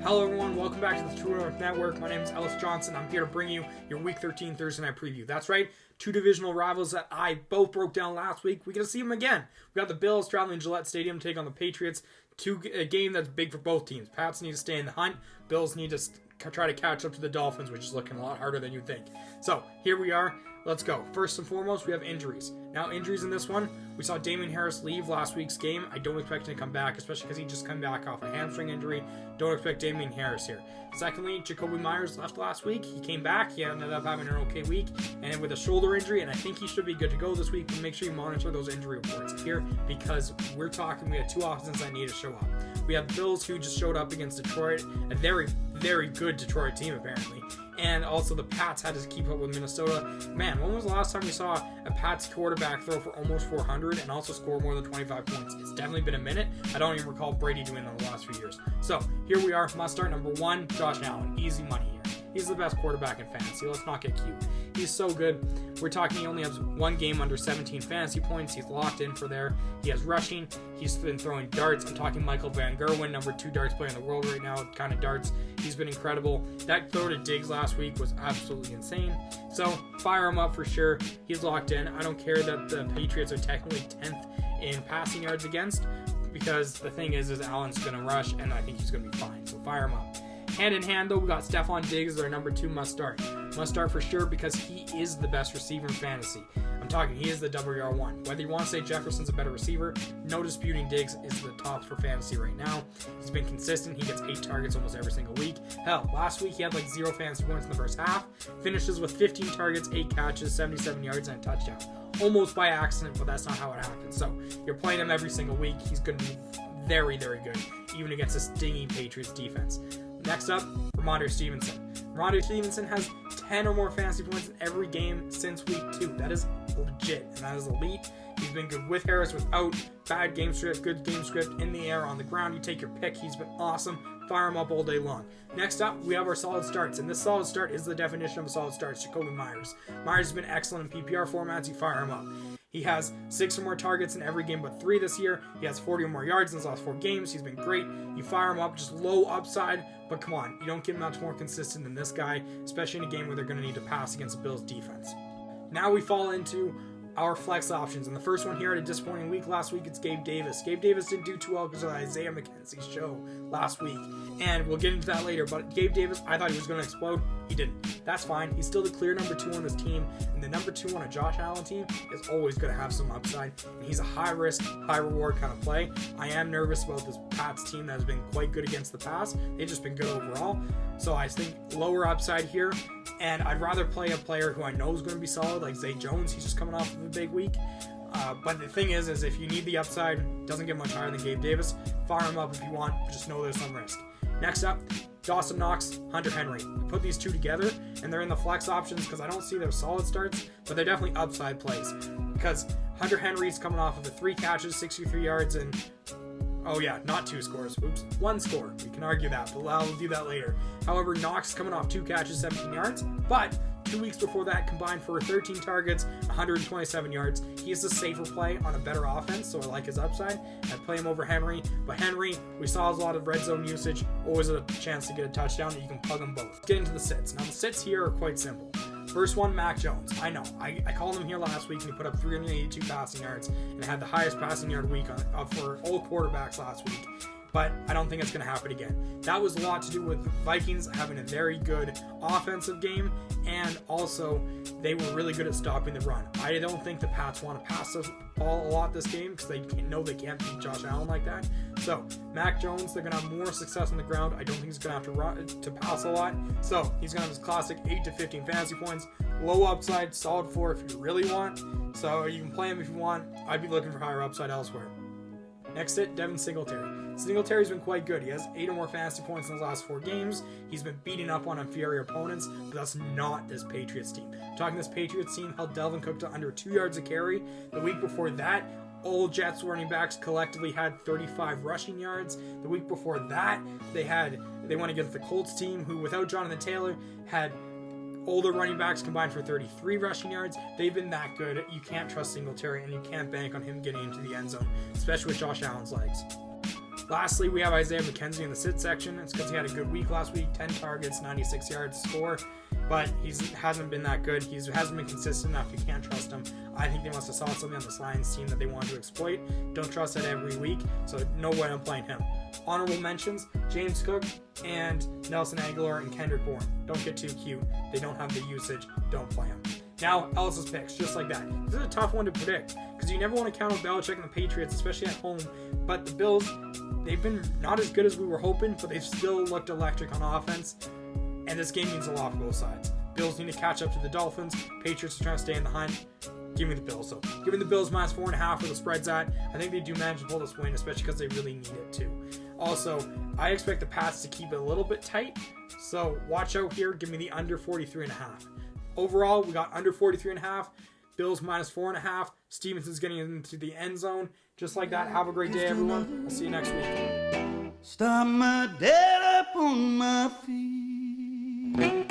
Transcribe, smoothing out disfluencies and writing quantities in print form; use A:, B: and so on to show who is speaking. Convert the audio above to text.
A: Hello everyone, welcome back to the True North Network. My name is Ellis Johnson. I'm here to bring you your Week 13 Thursday Night Preview. That's right, two divisional rivals that I both broke down last week. We're going to see them again. We got the Bills traveling to Gillette Stadium to take on the Patriots. A game that's big for both teams. Pats need to stay in the hunt. Bills need to try to catch up to the Dolphins, which is looking a lot harder than you think. So, here we are. Let's go. First and foremost, we have injuries. Now, injuries in this one, we saw Damien Harris leave last week's game. I don't expect him to come back, especially because he just came back off a hamstring injury. Don't expect Damien Harris here. Secondly, Jacoby Myers left last week. He came back. He ended up having an okay week and with a shoulder injury, and I think he should be good to go this week. But make sure you monitor those injury reports here because we have two offenses that need to show up. We have the Bills, who just showed up against Detroit, a very, very good Detroit team apparently. And also the Pats had to keep up with Minnesota. Man, when was the last time we saw a Pats quarterback throw for almost 400 and also score more than 25 points? It's definitely been a minute. I don't even recall Brady doing that in the last few years. So here we are. Must start number one, Josh Allen. Easy money here. He's the best quarterback in fantasy. Let's not get cute. He's so good. We're talking he only has one game under 17 fantasy points. He's locked in for there. He has rushing. He's been throwing darts. I'm talking Michael Van Gerwen, number 2 darts player in the world right now, kind of darts. He's been incredible. That throw to Diggs last week was absolutely insane. So fire him up for sure. He's locked in. I don't care that the Patriots are technically 10th in passing yards against, because the thing is Allen's going to rush, and I think he's going to be fine. So fire him up. Hand in hand, though, we got Stephon Diggs as our number 2 must start. Must start for sure because he is the best receiver in fantasy. I'm talking, he is the WR1. Whether you want to say Jefferson's a better receiver, no disputing Diggs is the top for fantasy right now. He's been consistent. He gets 8 targets almost every single week. Hell, last week he had like 0 fantasy points in the first half. Finishes with 15 targets, 8 catches, 77 yards, and a touchdown. Almost by accident, but that's not how it happened. So you're playing him every single week. He's going to be very, very good, even against a stingy Patriots defense. Next up, Ramondre Stevenson. Ramondre Stevenson has 10 or more fantasy points in every game since week 2. That is legit, and that is elite. He's been good with Harris, without. Bad game script, good game script, in the air, on the ground. You take your pick. He's been awesome. Fire him up all day long. Next up, we have our solid starts, and this solid start is the definition of a solid start. It's Jacoby Myers. Myers has been excellent in PPR formats. You fire him up. He has 6 or more targets in every game but 3 this year. He has 40 or more yards in his last 4 games. He's been great. You fire him up, just low upside, but come on, you don't get much more consistent than this guy, especially in a game where they're going to need to pass against the Bills defense. Now we fall into our flex options, and the first one here at a disappointing week last week, it's Gabe Davis. Gabe Davis didn't do too well because of Isaiah McKenzie's show last week, and we'll get into that later, but Gabe Davis, I thought he was going to explode. He didn't. That's fine. He's still the clear number 2 on this team, and the number 2 on a Josh Allen team is always going to have some upside, and he's a high-risk, high-reward kind of play. I am nervous about this Pats team that has been quite good against the pass. They've just been good overall, so I think lower upside here, and I'd rather play a player who I know is going to be solid, like Zay Jones. He's just coming off of a big week. But the thing is if you need the upside, doesn't get much higher than Gabe Davis, fire him up if you want, but just know there's some risk. Next up, Dawson Knox, Hunter Henry. I put these two together, and they're in the flex options because I don't see their solid starts, but they're definitely upside plays. Because Hunter Henry's coming off of the 3 catches, 63 yards, and not 2 scores. Oops, 1 score. We can argue that, but I'll do that later. However, Knox coming off 2 catches, 17 yards, but 2 weeks before that combined for 13 targets, 127 yards. He is a safer play on a better offense, so I like his upside. I play him over Henry, but Henry, we saw a lot of red zone usage, always a chance to get a touchdown, and you can plug them both. Let's get into the sits. Now, the sits here are quite simple. First one, Mac Jones. I know, I called him here last week, and he put up 382 passing yards, and had the highest passing yard week for all quarterbacks last week. But I don't think it's going to happen again. That was a lot to do with the Vikings having a very good offensive game, and also they were really good at stopping the run. I don't think the Pats want to pass the ball a lot this game because they know they can't beat Josh Allen like that. So Mac Jones, they're going to have more success on the ground. I don't think he's going to have to run to pass a lot. So he's going to have his classic 8 to 15 fantasy points, low upside, solid floor if you really want. So you can play him if you want. I'd be looking for higher upside elsewhere. Next hit, Devin Singletary. Singletary's been quite good. He has 8 or more fantasy points in his last 4 games. He's been beating up on inferior opponents, but that's not this Patriots team. Talking this Patriots team held Delvin Cook to under 2 yards a carry. The week before that, all Jets running backs collectively had 35 rushing yards. The week before that, they went against the Colts team, who without Jonathan Taylor had older running backs combined for 33 rushing yards. They've been that good. You can't trust Singletary, and you can't bank on him getting into the end zone, especially with Josh Allen's legs. Lastly, we have Isaiah McKenzie in the sit section. It's because he had a good week last week, 10 targets, 96 yards to score, but he hasn't been that good. He hasn't been consistent enough. You can't trust him. I think they must have saw something on this Lions team that they wanted to exploit. Don't trust that every week, so no way I'm playing him. Honorable mentions, James Cook and Nelson Aguilar and Kendrick Bourne. Don't get too cute. They don't have the usage. Don't play them. Now, Ellis's picks, just like that. This is a tough one to predict because you never want to count on Belichick and the Patriots, especially at home. But the Bills, they've been not as good as we were hoping, but they've still looked electric on offense. And this game means a lot for both sides. Bills need to catch up to the Dolphins. Patriots are trying to stay in the hunt. Give me the Bills. So give me the Bills minus 4.5 where the spread's at. I think they do manage to pull this win, especially because they really need it too. Also, I expect the Pats to keep it a little bit tight. So watch out here. Give me the under 43.5. Overall, we got under 43.5. Bills minus 4.5. Stevenson's getting into the end zone. Just like that. Have a great day, everyone. I'll see you next week.
B: Stop my dead up on my feet.